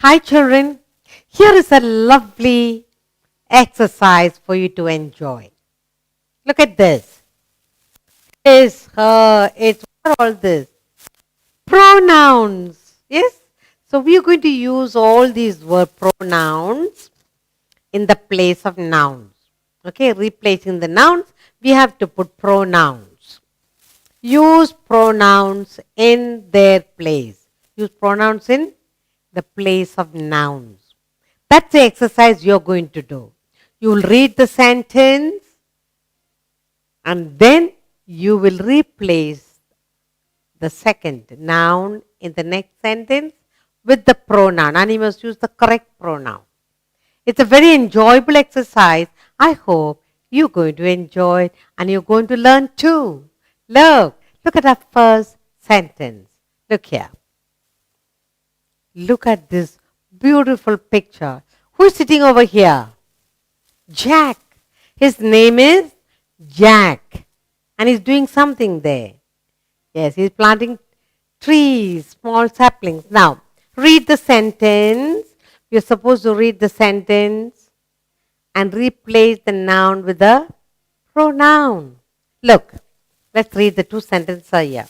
Hi children, here is a lovely exercise for you to enjoy. Look at this. Is her, it's what are all this? Pronouns. Yes? So we are going to use all these word pronouns in the place of nouns. Okay, replacing the nouns, we have to put pronouns. Use pronouns in their place. Use pronouns in the place of nouns. That's the exercise you're going to do. You will read the sentence and then you will replace the second noun in the next sentence with the pronoun, and you must use the correct pronoun. It's a very enjoyable exercise. I hope you're going to enjoy it and you're going to learn too. Look at our first sentence. Look here. Look at this beautiful picture. Who's sitting over here? Jack. His name is Jack. And he's doing something there. Yes, he's planting trees, small saplings. Now, read the sentence. You're supposed to read the sentence and replace the noun with the pronoun. Look, let's read the two sentences here.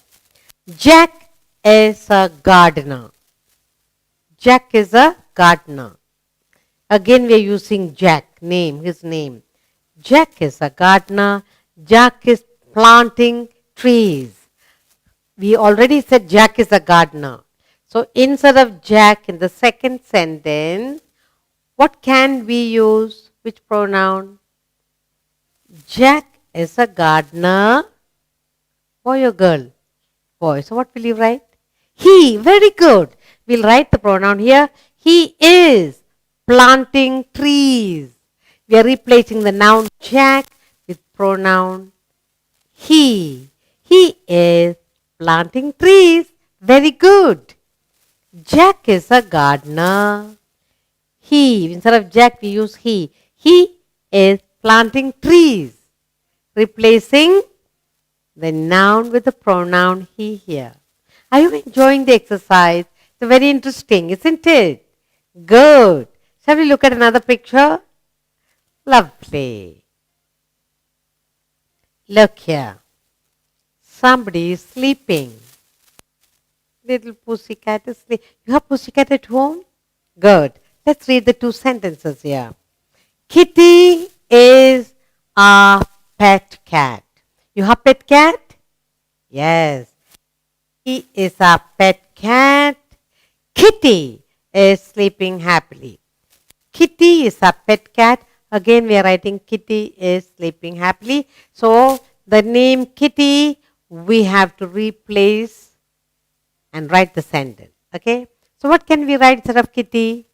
Jack is a gardener. Jack is a gardener. Again we are using Jack, name, his name. Jack is a gardener. Jack is planting trees. We already said Jack is a gardener. So instead of Jack in the second sentence, what can we use? Which pronoun? Jack is a gardener. Boy or girl? Boy. So what will you write? He. Very good. We'll write the pronoun here. He is planting trees. We are replacing the noun Jack with pronoun he. He is planting trees. Very good. Jack is a gardener. He. Instead of Jack, we use he. He is planting trees. Replacing the noun with the pronoun he here. Are you enjoying the exercise? It's very interesting, isn't it? Good. Shall we look at another picture? Lovely. Look here. Somebody is sleeping. Little pussycat is sleeping. You have pussycat at home? Good. Let's read the two sentences here. Kitty is a pet cat. You have pet cat? Yes. He is a pet cat. Kitty is sleeping happily. Kitty is a pet cat. Again we are writing Kitty is sleeping happily. So the name Kitty we have to replace and write the sentence. Okay. So what can we write instead of Kitty?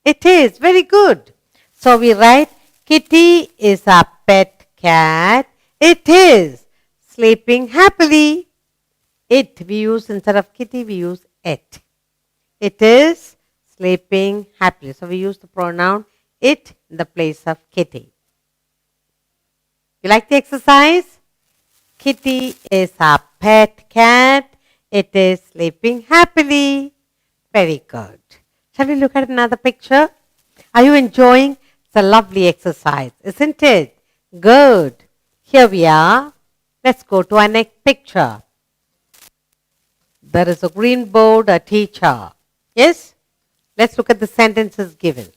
It is. Very good. So we write Kitty is a pet cat. It is sleeping happily. It we use instead of Kitty, we use it. It is sleeping happily. So we use the pronoun it in the place of Kitty. You like the exercise? Kitty is a pet cat. It is sleeping happily. Very good. Shall we look at another picture? Are you enjoying? It's a lovely exercise, isn't it? Good. Here we are. Let's go to our next picture. There is a green board, a teacher. Yes? Let's look at the sentences given.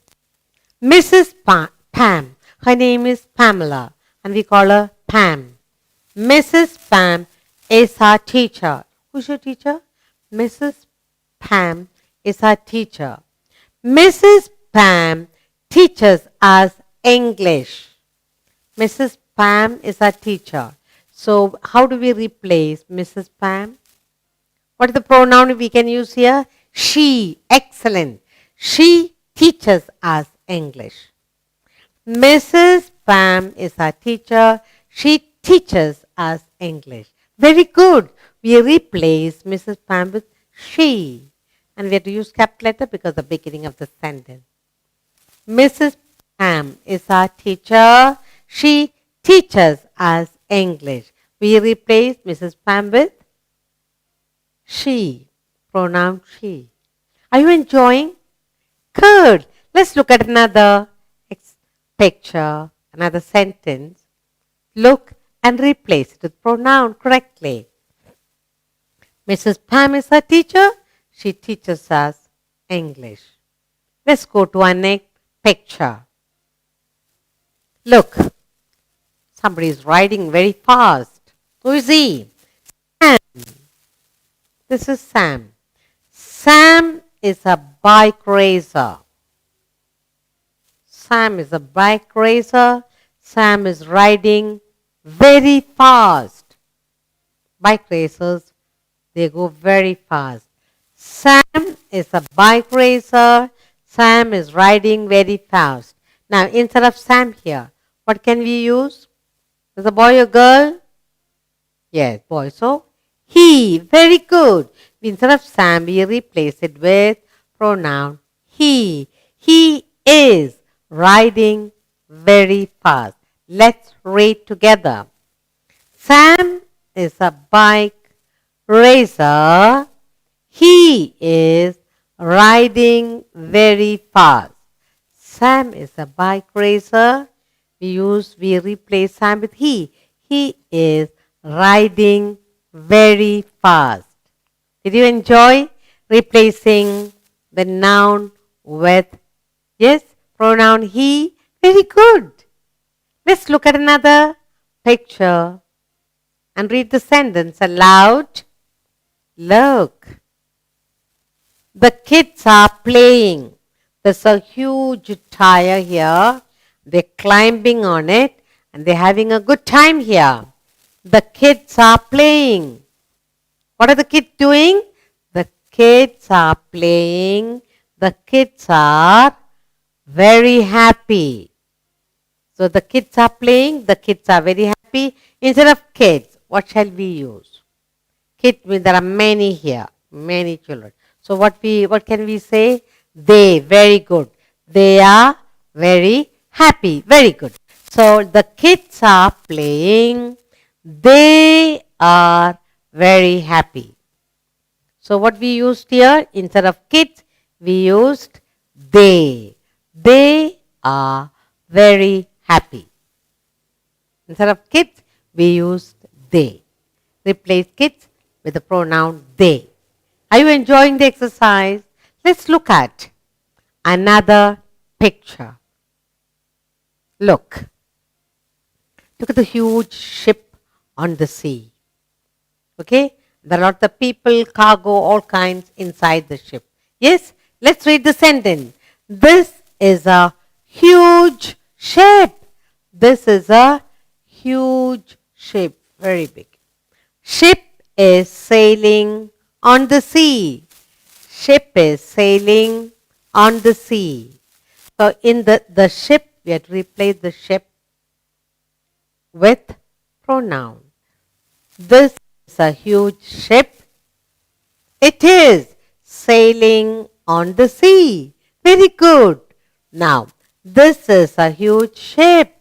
Mrs. Pam. Her name is Pamela and we call her Pam. Mrs. Pam is our teacher. Who's your teacher? Mrs. Pam is our teacher. Mrs. Pam teaches us English. Mrs. Pam is our teacher. So how do we replace Mrs. Pam? What is the pronoun we can use here? She. Excellent. She teaches us English. Mrs. Pam is our teacher. She teaches us English. Very good. We replace Mrs. Pam with she. And we have to use capital letter because the beginning of the sentence. Mrs. Pam is our teacher. She teaches us English. We replace Mrs. Pam with she. Pronoun she. Are you enjoying? Good. Let's look at another picture, another sentence. Look and replace it with pronoun correctly. Mrs. Pam is our teacher. She teaches us English. Let's go to our next picture. Look, somebody is riding very fast. Who is he? Sam. This is Sam. Sam is a bike racer. Sam is a bike racer. Sam is riding very fast. Bike racers, they go very fast. Sam is a bike racer. Sam is riding very fast. Now, instead of Sam here, what can we use? Is a boy or girl? Yes, boy. So, he. Very good. Instead of Sam, we replace it with pronoun he. He is riding very fast. Let's read together. Sam is a bike racer. He is riding very fast. Sam is a bike racer. We replace Sam with he. He is riding very fast. Did you enjoy replacing the noun with, yes, pronoun he? Very good. Let's look at another picture and read the sentence aloud. Look. The kids are playing. There's a huge tire here. They're climbing on it and they're having a good time here. The kids are playing. What are the kids doing? The kids are playing. The kids are very happy. So the kids are playing. The kids are very happy. Instead of kids, what shall we use? Kids means there are many here, many children. So what can we say? They. Very good. They are very happy. Very good. So the kids are playing. They are very happy. So what we used here, instead of kids, we used they. They are very happy. Instead of kids, we used they. Replace kids with the pronoun they. Are you enjoying the exercise? Let's look at another picture. Look. Look at the huge ship on the sea. Okay? There are lots of people, cargo, all kinds inside the ship. Yes? Let's read the sentence. This is a huge ship. This is a huge ship. Very big. Ship is sailing on the sea. Ship is sailing on the sea. So in the ship, we have to replace the ship with pronoun. This is a huge ship. It is sailing on the sea. Very good. Now, this is a huge ship.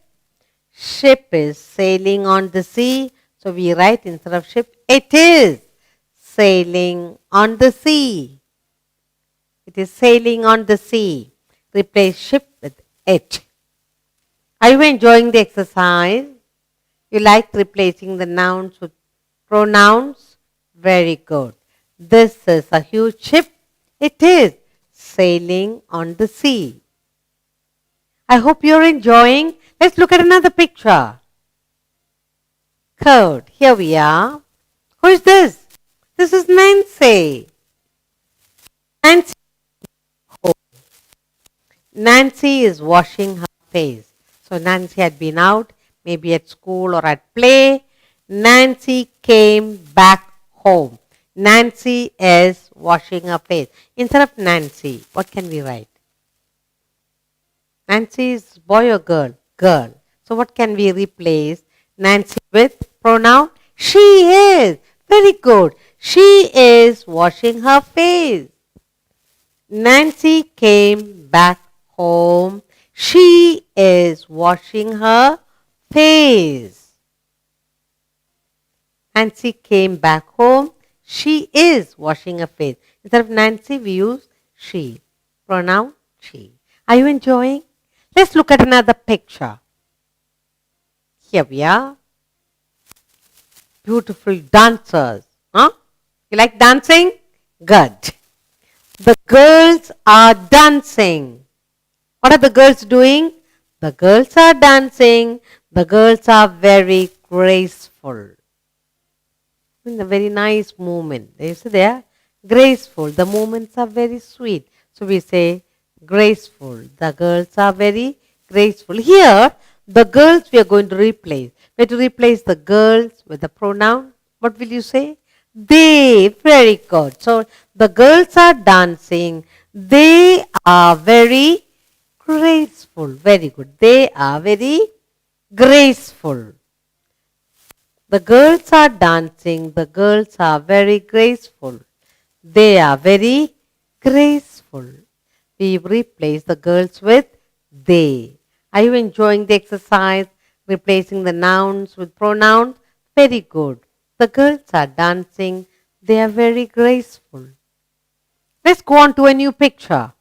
Ship is sailing on the sea. So we write instead of ship, it is sailing on the sea. It is sailing on the sea. Replace ship with it. Are you enjoying the exercise? You like replacing the nouns with pronouns? Very good. This is a huge ship. It is sailing on the sea. I hope you're enjoying. Let's look at another picture. Good. Here we are. Who is this? This is Nancy. Nancy is washing her face. So Nancy had been out, maybe at school or at play. Nancy came back home. Nancy is washing her face. Instead of Nancy, what can we write? Nancy is boy or girl? Girl. So what can we replace Nancy with? Pronoun? She is. Very good. She is washing her face. Nancy came back home. She is washing her face. Nancy came back home. She is washing her face. Instead of Nancy, we use she. Pronoun tree. Are you enjoying? Let's look at another picture. Here we are. Beautiful dancers. Huh? You like dancing? Good. The girls are dancing. What are the girls doing? The girls are dancing. The girls are very graceful. In a very nice movement. You see they are graceful. The movements are very sweet. So we say graceful. The girls are very graceful. Here, the girls we are going to replace. We have to replace the girls with the pronoun. What will you say? They. Very good. So the girls are dancing. They are very graceful. Very good. They are very graceful. The girls are dancing. The girls are very graceful. They are very graceful. We replace the girls with they. Are you enjoying the exercise? Replacing the nouns with pronouns? Very good. The girls are dancing. They are very graceful. Let's go on to a new picture.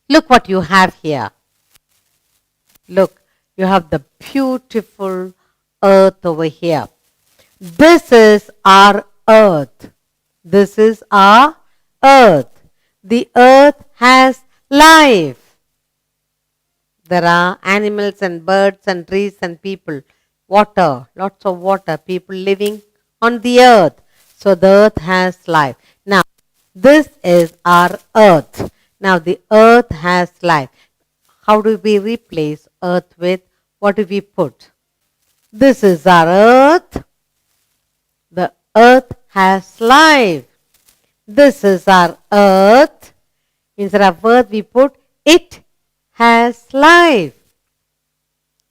Look what you have here. Look, you have the beautiful earth over here. This is our earth. This is our earth. The earth has life. There are animals and birds and trees and people. Water, lots of water, people living on the earth. So the earth has life. Now, this is our earth. Now the earth has life. How do we replace earth with? What do we put? This is our earth. The earth has life. This is our earth. Instead of earth, we put it has life.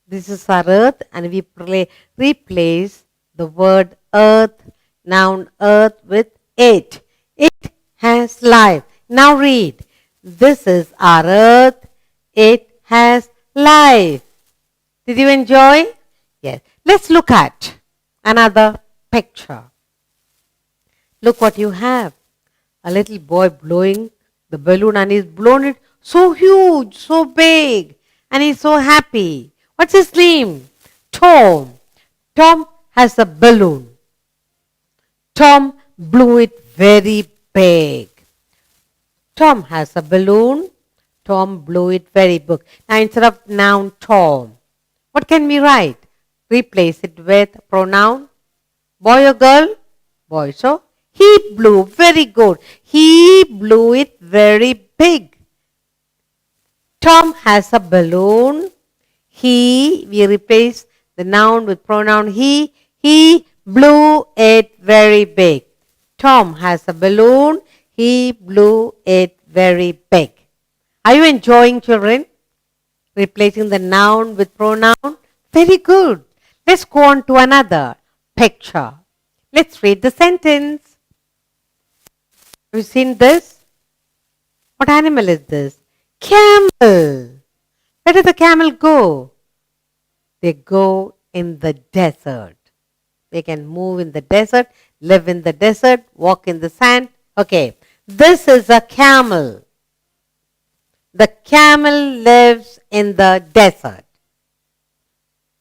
This is our earth, and we replace the word earth, noun earth, with it. It has life. Now read. This is our earth. It has life. Did you enjoy? Yes. Let's look at another picture. Look what you have. A little boy blowing the balloon, and he's blown it so huge, so big, and he's so happy. What's his name? Tom. Tom has a balloon. Tom blew it very big. Tom has a balloon. Tom blew it very big. Now instead of noun Tom, what can we write? Replace it with pronoun. Boy or girl? Boy. So he blew. Very good. He blew it very big. Tom has a balloon. We replace the noun with pronoun he. He blew it very big. Tom has a balloon. He blew it very big. Are you enjoying, children? Replacing the noun with pronoun? Very good. Let's go on to another picture. Let's read the sentence. Have you seen this? What animal is this? Camel. Where does the camel go? They go in the desert. They can move in the desert, live in the desert, walk in the sand. Okay, this is a camel. The camel lives in the desert.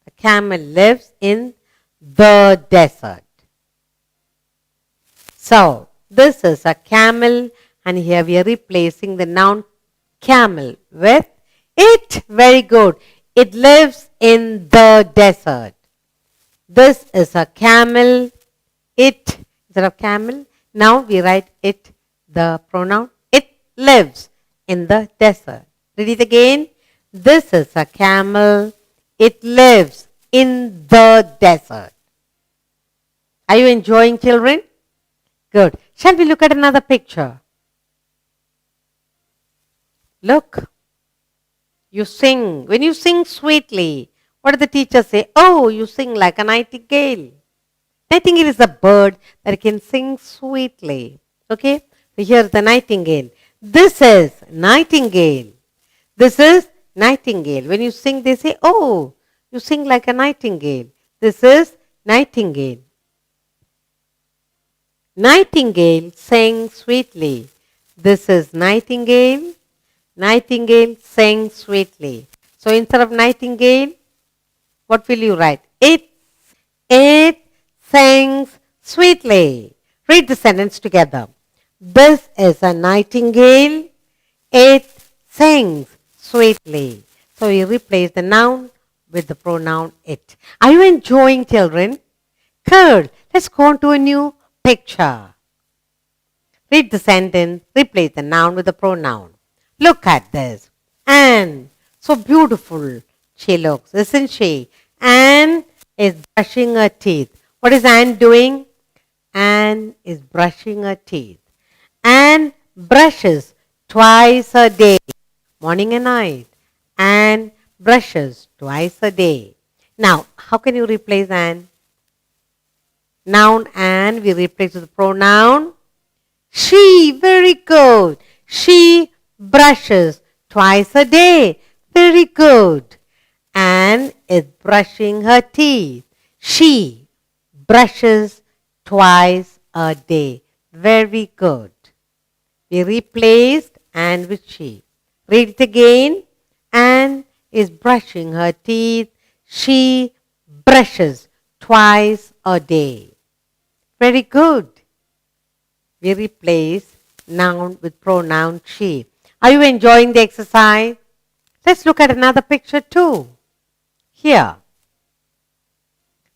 The camel lives in the desert. So, this is a camel, and here we are replacing the noun camel with it. Very good. It lives in the desert. This is a camel. It, instead of camel, now we write it, the pronoun. It lives in the desert. Read it again. This is a camel. It lives in the desert. Are you enjoying, children? Good. Shall we look at another picture? Look. You sing. When you sing sweetly, what does the teacher say? Oh, you sing like a nightingale. Nightingale is a bird that can sing sweetly. Okay? So here's the nightingale. This is nightingale. This is nightingale. When you sing, they say, oh, you sing like a nightingale. This is nightingale. Nightingale sings sweetly. This is nightingale. Nightingale sings sweetly. So instead of nightingale, what will you write? It sings sweetly. Read the sentence together. This is a nightingale. It sings sweetly. So you replace the noun with the pronoun it. Are you enjoying, children? Good. Let's go on to a new picture. Read the sentence, replace the noun with the pronoun. Look at this. Anne, so beautiful she looks, isn't she? Anne is brushing her teeth. What is Anne doing? Anne is brushing her teeth. Anne brushes twice a day, morning and night. Anne brushes twice a day. Now, how can you replace Anne? Noun Anne, we replace with the pronoun she. Very good. She brushes twice a day. Very good. Anne is brushing her teeth. She brushes twice a day. Very good. We replaced Anne with she. Read it again. Anne is brushing her teeth. She brushes twice a day. Very good. We replace noun with pronoun she. Are you enjoying the exercise? Let's look at another picture too. Here.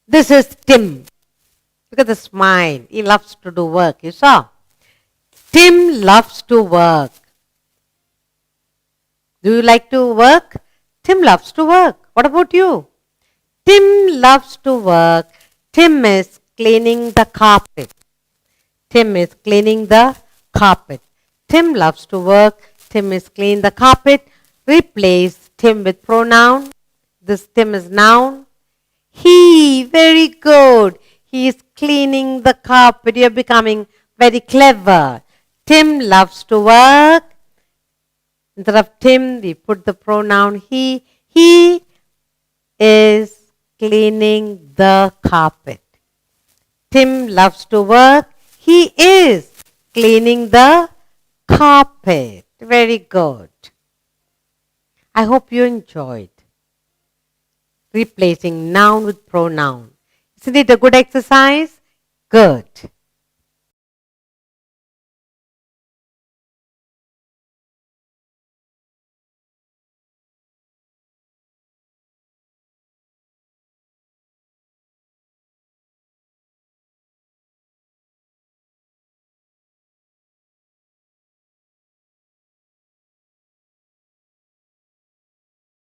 This is Tim. Look at the smile. He loves to do work. You saw? Tim loves to work. Do you like to work? Tim loves to work. What about you? Tim loves to work. Tim is cleaning the carpet. Tim is cleaning the carpet. Tim loves to work. Tim is cleaning the carpet. Replace Tim with pronoun. This Tim is noun. He, very good. He is cleaning the carpet. You're becoming very clever. Tim loves to work. Instead of Tim, we put the pronoun he. He is cleaning the carpet. Tim loves to work. He is cleaning the carpet. Very good. I hope you enjoyed replacing noun with pronoun. Isn't it a good exercise? Good.